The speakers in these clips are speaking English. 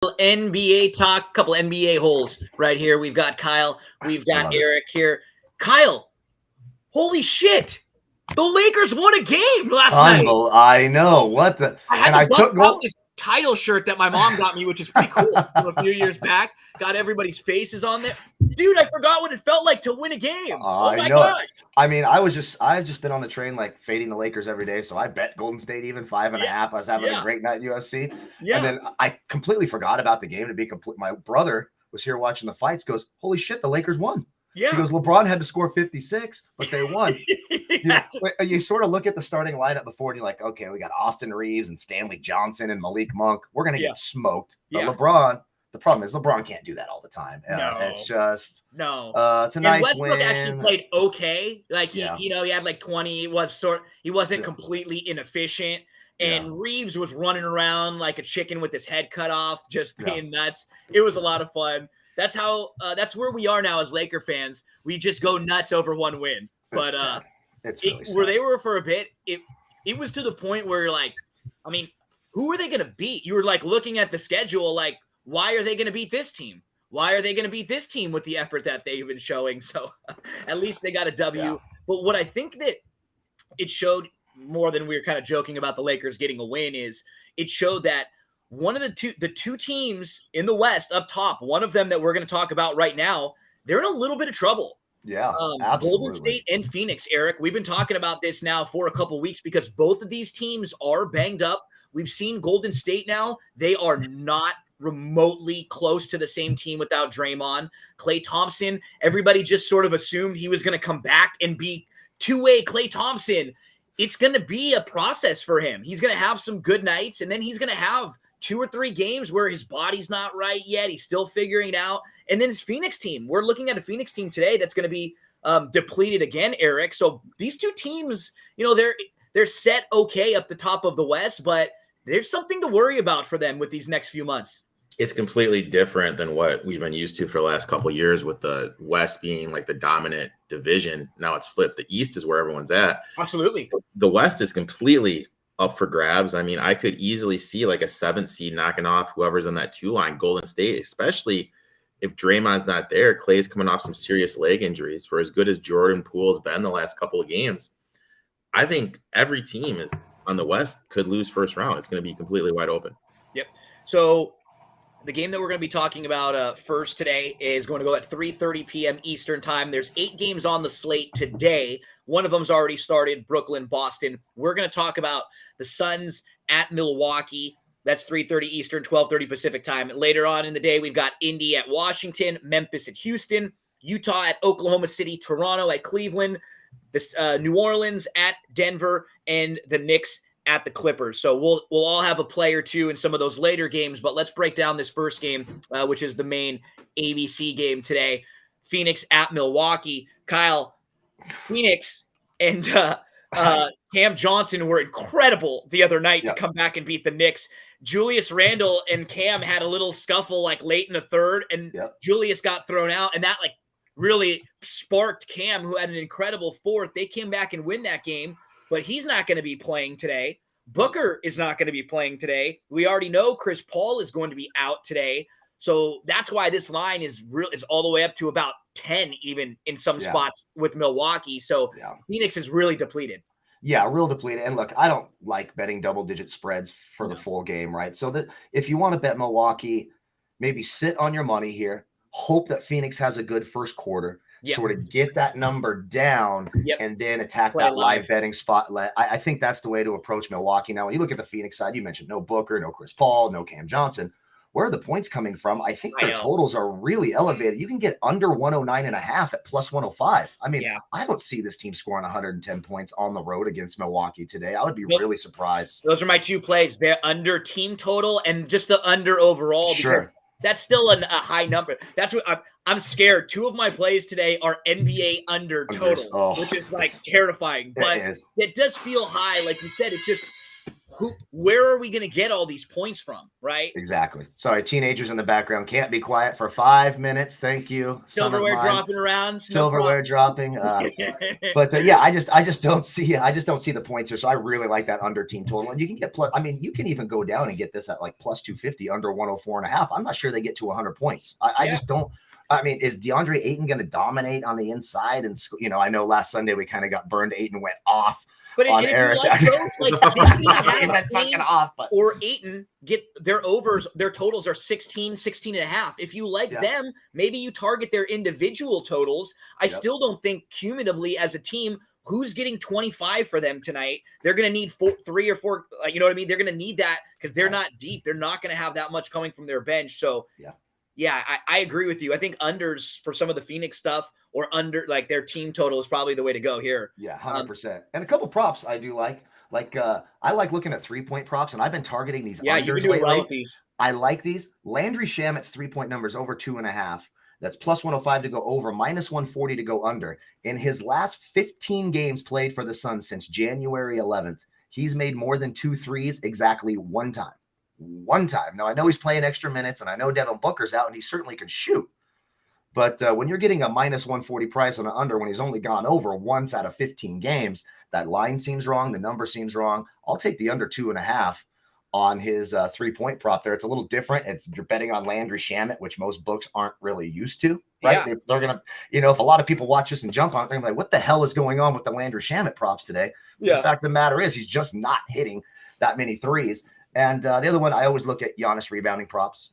NBA talk, couple NBA holes right here. We've got Kyle, we've got Erik here. Kyle, holy shit! The Lakers won a game last night. I know what the. I had to bust out this title shirt that my mom got me, which is pretty cool. From a few years back, got everybody's faces on there. Dude, I forgot what it felt like to win a game. Oh my gosh! I mean, I've just been on the train like fading the Lakers every day. So I bet Golden State even 5.5. I was having a great night in UFC. Yeah. And then I completely forgot about the game. To be complete, my brother was here watching the fights. Goes, holy shit, the Lakers won. Yeah. He goes, LeBron had to score 56, but they won. You sort of look at the starting lineup before and you're like, okay, we got Austin Reeves and Stanley Johnson and Malik Monk. We're going to get smoked. But LeBron, the problem is LeBron can't do that all the time. No. It's just it's a nice Westbrook win. Actually played okay. Like he had like 20. He wasn't completely inefficient. And Reeves was running around like a chicken with his head cut off, just being nuts. It was a lot of fun. That's how. That's where we are now as Laker fans. We just go nuts over one win. But it's really where they were for a bit, it was to the point where you're like, I mean, who are they going to beat? You were like looking at the schedule, like, why are they going to beat this team? Why are they going to beat this team with the effort that they've been showing? So at least they got a W. Yeah. But what I think that it showed more than we were kind of joking about the Lakers getting a win is it showed that one of the two teams in the West up top, one of them that we're going to talk about right now, they're in a little bit of trouble. Yeah, absolutely. Golden State and Phoenix, Erik. We've been talking about this now for a couple weeks because both of these teams are banged up. We've seen Golden State now. They are not remotely close to the same team without Draymond. Klay Thompson, everybody just sort of assumed he was going to come back and be two-way Klay Thompson. It's going to be a process for him. He's going to have some good nights, and then he's going to have 2 or 3 games where his body's not right yet. He's still figuring it out. And then his Phoenix team. We're looking at a Phoenix team today that's going to be depleted again, Erik. So these two teams, they're set okay up the top of the West, but there's something to worry about for them with these next few months. It's completely different than what we've been used to for the last couple of years with the West being like the dominant division. Now it's flipped. The East is where everyone's at. Absolutely. The West is completely up for grabs. I mean, I could easily see like a 7th seed knocking off whoever's in that 2 line, Golden State, especially if Draymond's not there. Klay's coming off some serious leg injuries. For as good as Jordan Poole's been the last couple of games, I think every team is on the West could lose first round. It's going to be completely wide open. Yep. So the game that we're going to be talking about first today is going to go at 3:30 p.m. Eastern time. There's 8 games on the slate today. One of them's already started, Brooklyn, Boston. We're going to talk about the Suns at Milwaukee. That's 3:30 Eastern, 12:30 Pacific time. Later on in the day, we've got Indy at Washington, Memphis at Houston, Utah at Oklahoma City, Toronto at Cleveland, this New Orleans at Denver, and the Knicks at the Clippers. So we'll all have a play or two in some of those later games, but let's break down this first game, which is the main ABC game today. Phoenix at Milwaukee. Kyle, Phoenix and Cam Johnson were incredible the other night to come back and beat the Knicks. Julius Randle and Cam had a little scuffle like late in the third, and Julius got thrown out, and that like really sparked Cam, who had an incredible fourth. They came back and win that game, but he's not going to be playing today. Booker is not going to be playing today. We already know Chris Paul is going to be out today. So that's why this line is all the way up to about 10 even in some spots with Milwaukee. So Phoenix is really depleted. Yeah, real depleted. And look, I don't like betting double-digit spreads for the full game, right? So that if you want to bet Milwaukee, maybe sit on your money here, hope that Phoenix has a good first quarter, sort of get that number down, and then attack that live betting spot. I think that's the way to approach Milwaukee. Now, when you look at the Phoenix side, you mentioned no Booker, no Chris Paul, no Cam Johnson. Where are the points coming from? I think their totals are really elevated. You can get under 109.5 at plus 105. I mean, I don't see this team scoring 110 points on the road against Milwaukee today. I would be really surprised. Those are my 2 plays. They're under team total and just the under overall. Because that's still a high number. That's what I'm scared. 2 of my plays today are NBA under total, which is like terrifying. But it does feel high. Like you said, it's just where are we going to get all these points from, right? Exactly. Sorry, teenagers in the background can't be quiet for 5 minutes. Thank you. Silverware dropping around. Silverware dropping. But yeah, I just don't see the points here. So I really like that under team total. And you can get you can even go down and get this at like plus 250 under 104.5. I'm not sure they get to 100 points. I just don't. I mean, is DeAndre Ayton going to dominate on the inside? And I know last Sunday we kind of got burned. Ayton went off. But on Erik. Or Ayton get their overs, their totals are 16 and a half. If you like them, maybe you target their individual totals. I still don't think cumulatively as a team, who's getting 25 for them tonight? They're going to need 3 or 4. You know what I mean? They're going to need that because they're not deep. They're not going to have that much coming from their bench. So yeah, I agree with you. I think unders for some of the Phoenix stuff or under like their team total is probably the way to go here. Yeah, 100%. And a couple props I do like. I like looking at 3-point props, and I've been targeting these unders you've been doing well with these. I like these. Landry Shamet's 3-point numbers over 2.5. That's plus 105 to go over, minus 140 to go under. In his last 15 games played for the Suns since January 11th, he's made more than 2 threes exactly one time. Now, I know he's playing extra minutes, and I know Devin Booker's out, and he certainly can shoot. But when you're getting a minus 140 price on an under when he's only gone over once out of 15 games, that line seems wrong. The number seems wrong. I'll take the under 2.5 on his 3-point prop there. It's a little different. You're betting on Landry Shamet, which most books aren't really used to, right? Yeah. They're going to, if a lot of people watch this and jump on it, they're going to be like, what the hell is going on with the Landry Shamet props today? Yeah. The fact of the matter is he's just not hitting that many threes. And the other one, I always look at Giannis rebounding props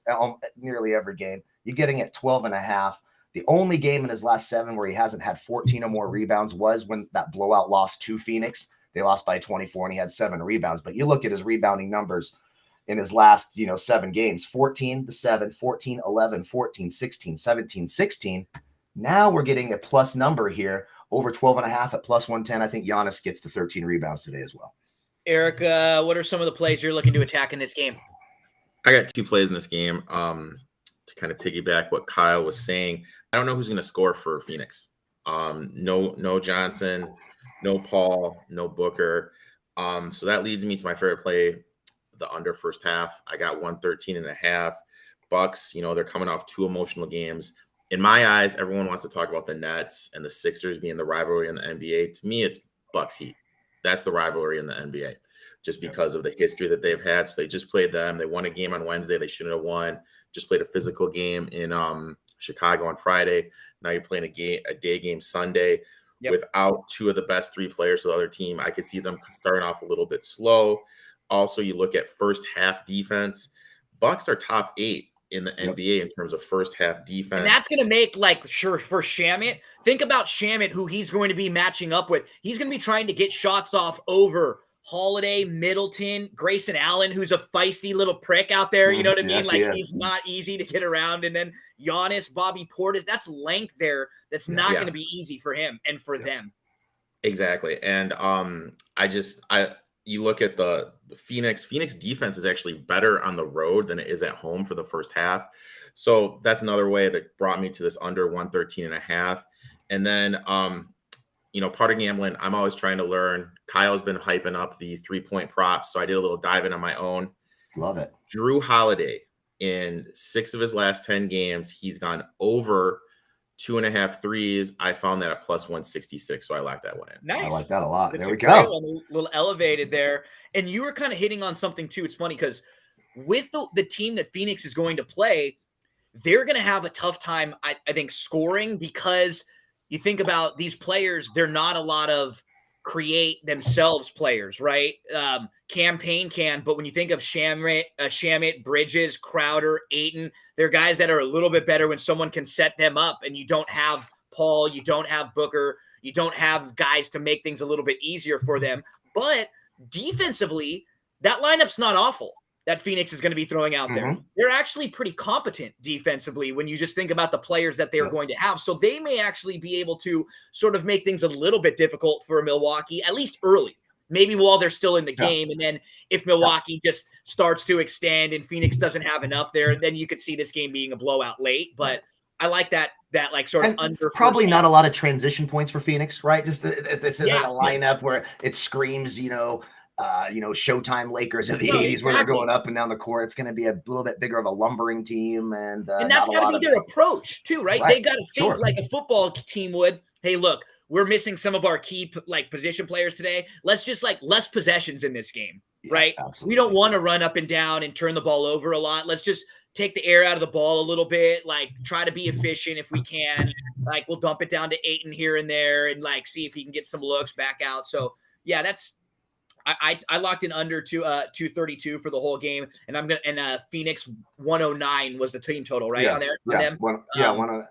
nearly every game. You're getting at 12.5. The only game in his last 7 where he hasn't had 14 or more rebounds was when that blowout loss to Phoenix. They lost by 24 and he had 7 rebounds. But you look at his rebounding numbers in his last, 7 games, 14-7, 14-11, 14-16, 17-16. Now we're getting a plus number here over 12.5 at plus 110. I think Giannis gets to 13 rebounds today as well. Erik, what are some of the plays you're looking to attack in this game? I got 2 plays in this game. To kind of piggyback what Kyle was saying, I don't know who's going to score for Phoenix. No Johnson, no Paul, no Booker. So that leads me to my favorite play, the under first half. I got 113.5. Bucks, they're coming off 2 emotional games. In my eyes, everyone wants to talk about the Nets and the Sixers being the rivalry in the NBA. To me, it's Bucks Heat. That's the rivalry in the NBA, just because of the history that they've had. So they just played them. They won a game on Wednesday. They shouldn't have won. Just played a physical game in Chicago on Friday. Now you're playing a day game Sunday without 2 of the best 3 players of the other team. I could see them starting off a little bit slow. Also, you look at first half defense. Bucks are top 8 in the NBA in terms of first half defense. And that's going to make for Shamet. Think about Shamet, who he's going to be matching up with. He's going to be trying to get shots off over Holiday, Middleton, Grayson Allen, who's a feisty little prick out there. You know what I mean? Yes, he's not easy to get around. And then Giannis, Bobby Portis, that's length there. That's not going to be easy for him and for them. Exactly. And you look at the Phoenix defense is actually better on the road than it is at home for the first half. So that's another way that brought me to this under 113.5. And then, part of gambling, I'm always trying to learn. Kyle's been hyping up the 3-point props. So I did a little dive in on my own. Love it. Drew Holiday in 6 of his last 10 games, he's gone over 2.5 threes. I found that at plus 166. So I like that one in. Nice. I like that a lot. That's there we go. One, a little elevated there. And you were kind of hitting on something too. It's funny because with the team that Phoenix is going to play, they're going to have a tough time, I think, scoring, because you think about these players, they're not a lot of create themselves players, right? Campaign can, but when you think of Shamet, Bridges, Crowder, Ayton, they're guys that are a little bit better when someone can set them up, and you don't have Paul, you don't have Booker, you don't have guys to make things a little bit easier for them. But defensively, that lineup's not awful that Phoenix is going to be throwing out there. They're actually pretty competent defensively when you just think about the players that they're going to have. So they may actually be able to sort of make things a little bit difficult for Milwaukee, at least early, maybe while they're still in the game. And then if Milwaukee just starts to extend and Phoenix doesn't have enough there, then you could see this game being a blowout late. But I like that like sort of under. Probably not a lot of transition points for Phoenix, right? Just this isn't a lineup where it screams, Showtime Lakers of the 80s where they're going up and down the court. It's going to be a little bit bigger of a lumbering team. And that's got to be their approach too, right? They got to think like a football team would. Hey, look, we're missing some of our key position players today. Let's just less possessions in this game, right? Absolutely. We don't want to run up and down and turn the ball over a lot. Let's just take the air out of the ball a little bit, try to be efficient if we can. We'll dump it down to Ayton here and there and see if he can get some looks back out. So yeah, I locked in under 232 for the whole game, and Phoenix 109 was the team total, right? Yeah, on there, yeah, on them. 109.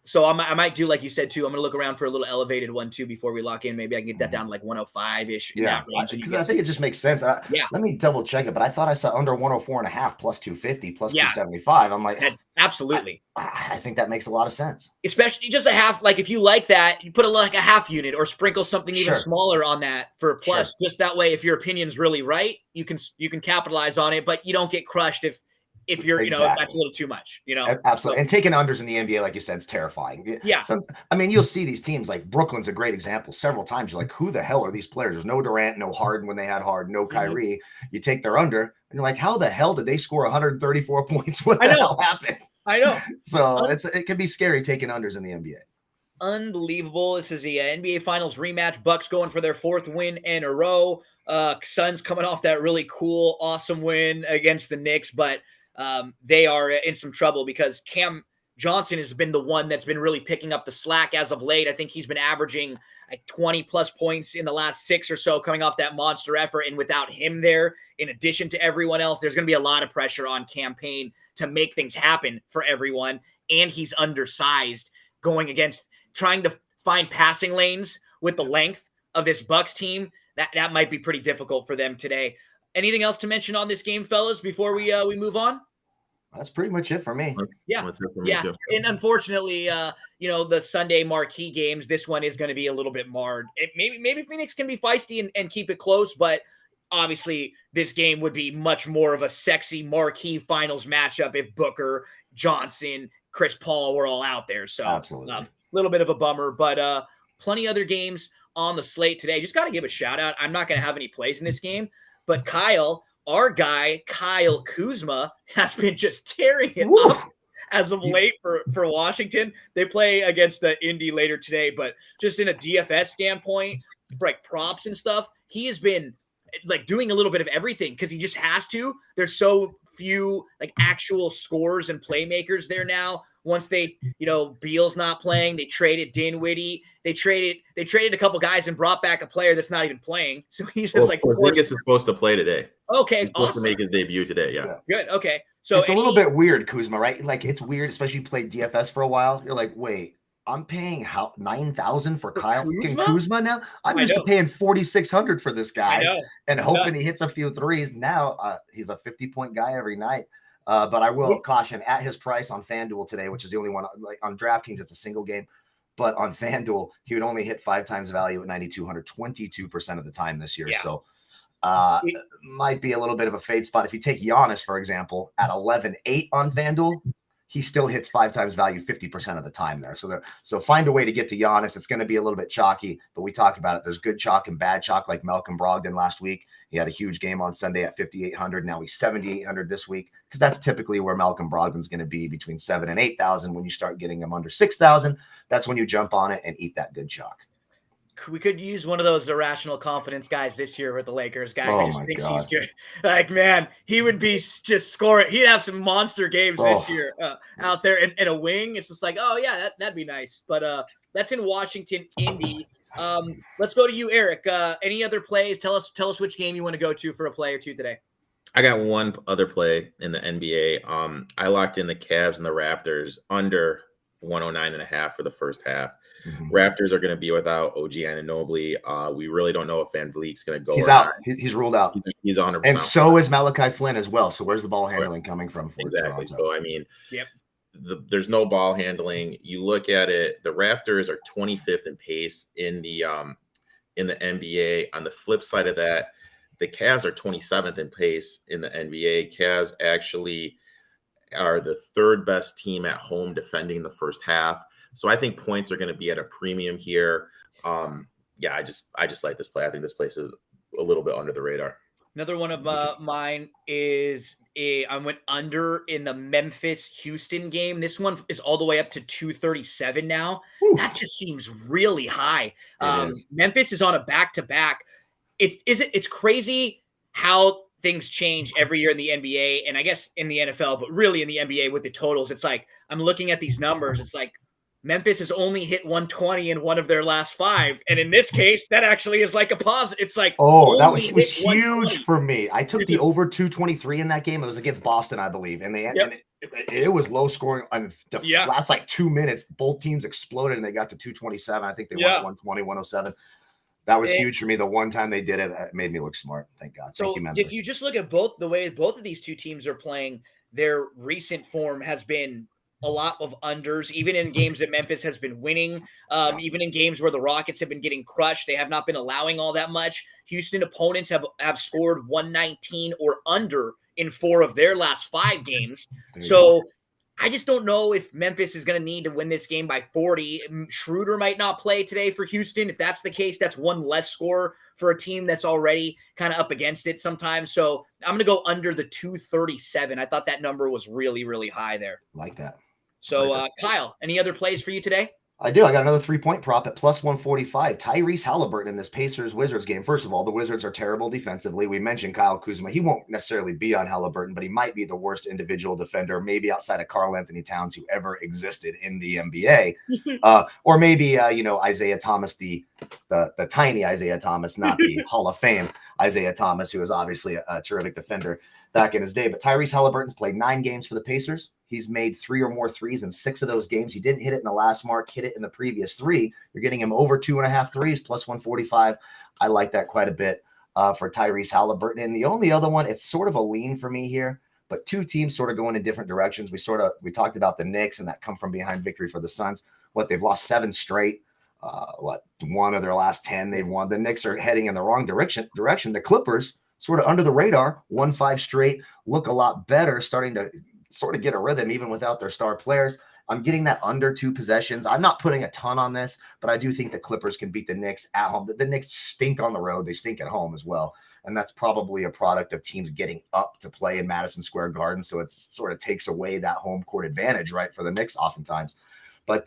So I might do like you said too. I'm gonna look around for a little elevated one too before we lock in. Maybe I can get that down to 105 ish. Yeah, because I think it just makes sense. Let me double check it, but I thought I saw under 104.5 plus 250 plus 275. I'm like, absolutely. I think that makes a lot of sense. Especially just a half. If you like that, you put a half unit or sprinkle something even smaller on that for a plus. Just that way, if your opinion's really right, you can capitalize on it, but you don't get crushed if you're, that's a little too much, Absolutely. So, and taking unders in the NBA, like you said, is terrifying. Yeah. You'll see these teams Brooklyn's a great example. Several times you're like, who the hell are these players? There's no Durant, no Harden when they had Harden, no Kyrie. Mm-hmm. You take their under and you're like, how the hell did they score 134 points? What the hell happened? I know. So it can be scary taking unders in the NBA. Unbelievable. This is the NBA Finals rematch. Bucks going for their 4th win in a row. Suns coming off that really cool, awesome win against the Knicks, but they are in some trouble because Cam Johnson has been the one that's been really picking up the slack as of late. I think he's been averaging 20 plus points in the last 6 or so coming off that monster effort. And without him there, in addition to everyone else, there's going to be a lot of pressure on Campaign to make things happen for everyone. And he's undersized going against trying to find passing lanes with the length of this Bucks team. That might be pretty difficult for them today. Anything else to mention on this game, fellas, before we move on? That's pretty much it for me. Yeah. That's it for me too. And unfortunately, the Sunday marquee games, this one is going to be a little bit marred. Maybe Phoenix can be feisty and keep it close, but obviously this game would be much more of a sexy marquee finals matchup if Booker, Johnson, Chris Paul were all out there. So absolutely, a little bit of a bummer, but plenty other games on the slate today. Just got to give a shout out. I'm not going to have any plays in this game, but our guy, Kyle Kuzma, has been just tearing it up as of late for Washington. They play against the Indy later today, but just in a DFS standpoint, props and stuff, he has been doing a little bit of everything because he just has to. There's so few actual scorers and playmakers there now. Once Beal's not playing, they traded Dinwiddie. They traded a couple guys and brought back a player that's not even playing. So he's just Porzingis is supposed to play today. Okay, he's supposed to make his debut today. Yeah. Good. Okay, so it's a little bit weird, Kuzma, right? It's weird, especially you played DFS for a while. You're like, wait, I'm paying $9,000 for Kyle Kuzma now. I'm used to paying $4,600 for this guy and hoping he hits a few threes. Now he's a 50-point guy every night. But I will caution at his price on FanDuel today, which is the only one. On DraftKings, it's a single game. But on FanDuel, he would only hit 5 times value at 9,200, 22% of the time this year. Yeah. So might be a little bit of a fade spot. If you take Giannis, for example, at 11.8 on FanDuel, he still hits 5 times value 50% of the time there. So find a way to get to Giannis. It's going to be a little bit chalky, but we talk about it. There's good chalk and bad chalk, like Malcolm Brogdon last week. He had a huge game on Sunday at 5,800. Now he's 7,800 this week because that's typically where Malcolm Brogdon's going to be between 7,000 and 8,000. When you start getting him under 6,000, that's when you jump on it and eat that good chalk. We could use one of those irrational confidence guys this year with the Lakers. Guy who just thinks he's good. Man, he would be just scoring. He'd have some monster games this year out there in a wing. It's just that'd be nice. But that's in Washington, Indy. Let's go to you, Erik. Any other plays? Tell us which game you want to go to for a play or two today. I got one other play in the NBA. I locked in the Cavs and the Raptors under 109.5 for the first half. Mm-hmm. Raptors are going to be without OG Anunoby. We really don't know if Van Vliet's going to go. He's out. He's ruled out. He's 100%. And so is Malachi Flynn as well. So where's the ball handling coming from? Exactly. So there's no ball handling. You look at it. The Raptors are 25th in pace in the NBA. On the flip side of that, the Cavs are 27th in pace in the NBA. Cavs actually are the 3rd best team at home defending the first half. So I think points are going to be at a premium here. I just like this play. I think this place is a little bit under the radar. Another one of mine is I went under in the Memphis-Houston game. This one is all the way up to 237 now. Oof. That just seems really high. It is. Memphis is on a back-to-back. It's crazy how things change every year in the NBA and I guess in the NFL, but really in the NBA with the totals. It's like I'm looking at these numbers. It's like Memphis has only hit 120 in one of their last 5. And in this case, that actually is like a positive. It's like, that was huge for me. I took the over 223 in that game. It was against Boston, I believe. And it was low scoring. And the last like 2 minutes, both teams exploded and they got to 227. I think they won 120, 107. That was huge for me. The one time they did it, it made me look smart. Thank God. So Thank you, Memphis. if you just look at the way both of these two teams are playing, their recent form has been a lot of unders, even in games that Memphis has been winning, even in games where the Rockets have been getting crushed. They have not been allowing all that much. Houston opponents have scored 119 or under in 4 of their last 5 games. So I just don't know if Memphis is going to need to win this game by 40. Schroeder might not play today for Houston. If that's the case, that's one less score for a team that's already kind of up against it sometimes. So I'm going to go under the 237. I thought that number was really, really high there. Like that. So, Kyle, any other plays for you today? I do. I got another 3-point prop at plus 145. Tyrese Halliburton in this Pacers-Wizards game. First of all, the Wizards are terrible defensively. We mentioned Kyle Kuzma. He won't necessarily be on Halliburton, but he might be the worst individual defender, maybe outside of Karl Anthony Towns, who ever existed in the NBA. Or maybe, Isaiah Thomas, the tiny Isaiah Thomas, not the Hall of Fame Isaiah Thomas, who was obviously a terrific defender back in his day. But Tyrese Halliburton's played 9 games for the Pacers. He's made 3 or more threes in 6 of those games. He didn't hit it in the last mark, hit it in the previous 3. You're getting him over 2.5 threes, plus 145. I like that quite a bit for Tyrese Halliburton. And the only other one, it's sort of a lean for me here, but 2 teams sort of going in different directions. We talked about the Knicks and that come from behind victory for the Suns. They've lost 7 straight. 1 of their last 10 they've won. The Knicks are heading in the wrong direction. The Clippers, sort of under the radar, 1-5 straight, look a lot better, starting to sort of get a rhythm even without their star players. I'm getting that under 2 possessions. I'm not putting a ton on this, but I do think the Clippers can beat the Knicks at home. The Knicks stink on the road. They stink at home as well. And that's probably a product of teams getting up to play in Madison Square Garden. So it sort of takes away that home court advantage, right, for the Knicks oftentimes. But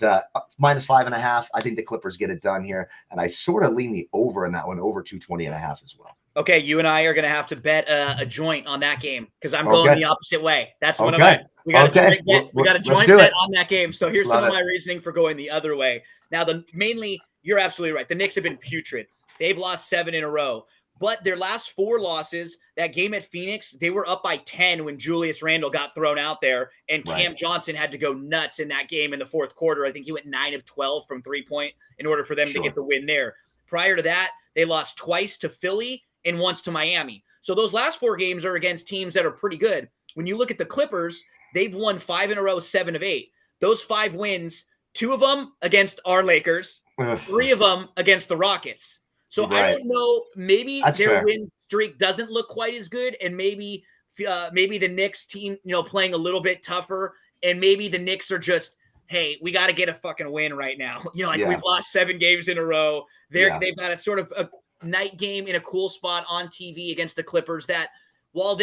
minus 5.5, I think the Clippers get it done here. And I sort of lean the over in that one, over 220.5 as well. Okay, you and I are going to have to bet a joint on that game because I'm going the opposite way. That's one of my – we got a joint bet on that game. So here's some of my reasoning for going the other way. Now, mainly, you're absolutely right. The Knicks have been putrid. They've lost 7 in a row. But their last 4 losses, that game at Phoenix, they were up by 10 when Julius Randle got thrown out there, and Cam Johnson had to go nuts in that game in the 4th quarter. I think he went 9 of 12 from 3-point in order for them to get the win there. Prior to that, they lost twice to Philly and once to Miami. So those last 4 games are against teams that are pretty good. When you look at the Clippers, they've won 5 in a row, 7 of 8. Those 5 wins, 2 of them against our Lakers, 3 of them against the Rockets. So I don't know. Maybe their win streak doesn't look quite as good, and maybe the Knicks team, playing a little bit tougher, and maybe the Knicks are just, hey, we got to get a fucking win right now. We've lost 7 games in a row. They've got a sort of a night game in a cool spot on TV against the Clippers. That while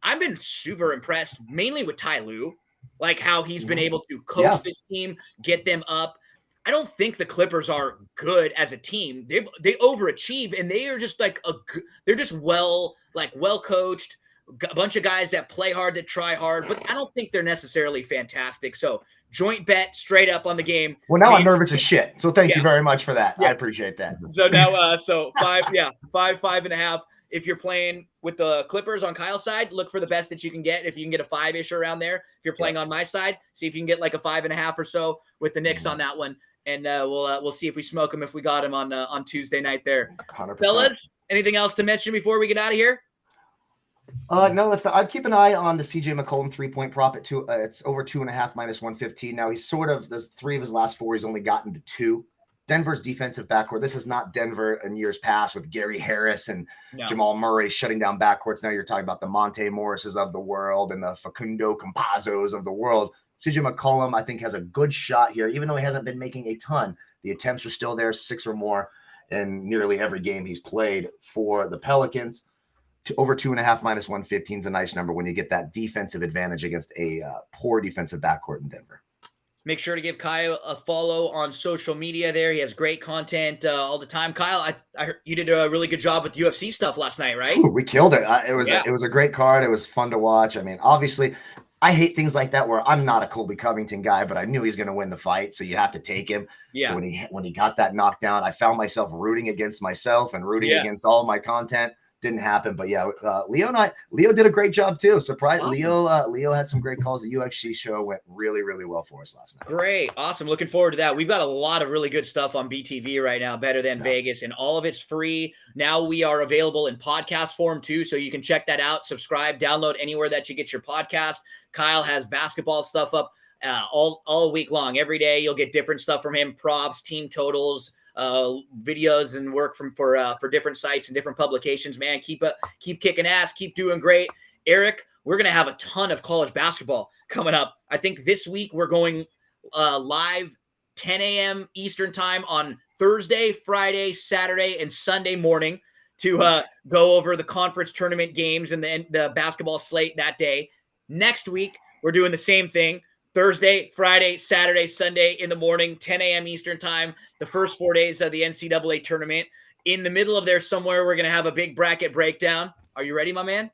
I've been super impressed, mainly with Ty Lue, like how he's been able to coach this team, get them up. I don't think the Clippers are good as a team. They overachieve, and they are just like they're just well coached, a bunch of guys that play hard, that try hard, but I don't think they're necessarily fantastic. So joint bet straight up on the game. Well, now I'm nervous as shit. So thank you very much for that. I appreciate that. So now, 5.5. If you're playing with the Clippers on Kyle's side, look for the best that you can get. If you can get a 5-ish around there, if you're playing on my side, see if you can get like a 5.5 or so with the Knicks on that one. And we'll see if we smoke him if we got him on Tuesday night there. 100%. Fellas, anything else to mention before we get out of here? No, that's not. I'd keep an eye on the CJ McCollum 3-point prop at 2. It's over 2.5 minus 115. Now he's there's 3 of his last 4. He's only gotten to 2. Denver's defensive backcourt. This is not Denver in years past with Gary Harris and Jamal Murray shutting down backcourts. Now you're talking about the Monte Morrises of the world and the Facundo Campazzos of the world. CJ McCollum, I think, has a good shot here, even though he hasn't been making a ton. The attempts are still there, 6 or more. in nearly every game he's played for the Pelicans. Over 2.5 minus 115 is a nice number when you get that defensive advantage against a poor defensive backcourt in Denver. Make sure to give Kyle a follow on social media there. He has great content all the time. Kyle, I heard you did a really good job with UFC stuff last night, right? Ooh, we killed it. It was a great card. It was fun to watch. I mean, obviously, I hate things like that where I'm not a Colby Covington guy, but I knew he's going to win the fight, so you have to take him. Yeah. When he got that knockdown, I found myself rooting against myself and rooting against all my content. Didn't happen, but yeah, Leo did a great job too. Surprise, awesome. Leo had some great calls. The UFC show went really, really well for us last night. Great, awesome. Looking forward to that. We've got a lot of really good stuff on BTV right now, Better Than Vegas, and all of it's free. Now we are available in podcast form too, so you can check that out. Subscribe, download anywhere that you get your podcast. Kyle has basketball stuff up all week long. Every day you'll get different stuff from him: props, team totals, videos and work for different sites and different publications. Man, keep kicking ass, keep doing great. Erik, we're gonna have a ton of college basketball coming up. I think this week we're going live 10 a.m. Eastern time on Thursday, Friday, Saturday, and Sunday morning to go over the conference tournament games and the basketball slate that day. Next week we're doing the same thing. Thursday, Friday, Saturday, Sunday in the morning, 10 a.m. Eastern time, the first 4 days of the NCAA tournament. In the middle of there somewhere, we're going to have a big bracket breakdown. Are you ready, my man?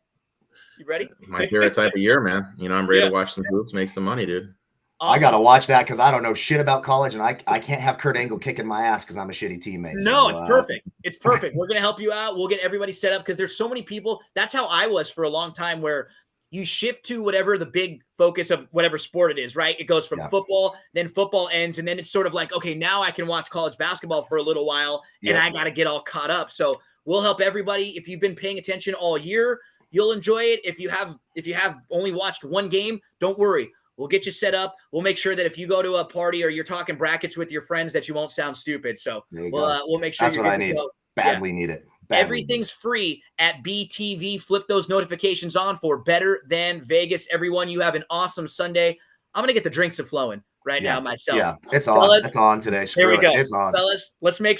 You ready? My favorite type of year, man. You know, I'm ready to watch some hoops, make some money, dude. Awesome. I got to watch that because I don't know shit about college, and I can't have Kurt Angle kicking my ass because I'm a shitty teammate. No, it's perfect. It's perfect. We're going to help you out. We'll get everybody set up because there's so many people. That's how I was for a long time, where you shift to whatever the big focus of whatever sport it is, right? It goes from football, then football ends, and then it's sort of like, okay, now I can watch college basketball for a little while, and I got to get all caught up. So we'll help everybody. If you've been paying attention all year, you'll enjoy it. If you have only watched one game, don't worry. We'll get you set up. We'll make sure that if you go to a party or you're talking brackets with your friends, that you won't sound stupid. So we'll make sure that's what I need. Badly need it. Everything's free at BTV. Flip those notifications on for Better Than Vegas. Everyone, you have an awesome Sunday. I'm going to get the drinks flowing right now myself. Yeah, it's on. It's on today. There we go. It's on. Fellas, let's make some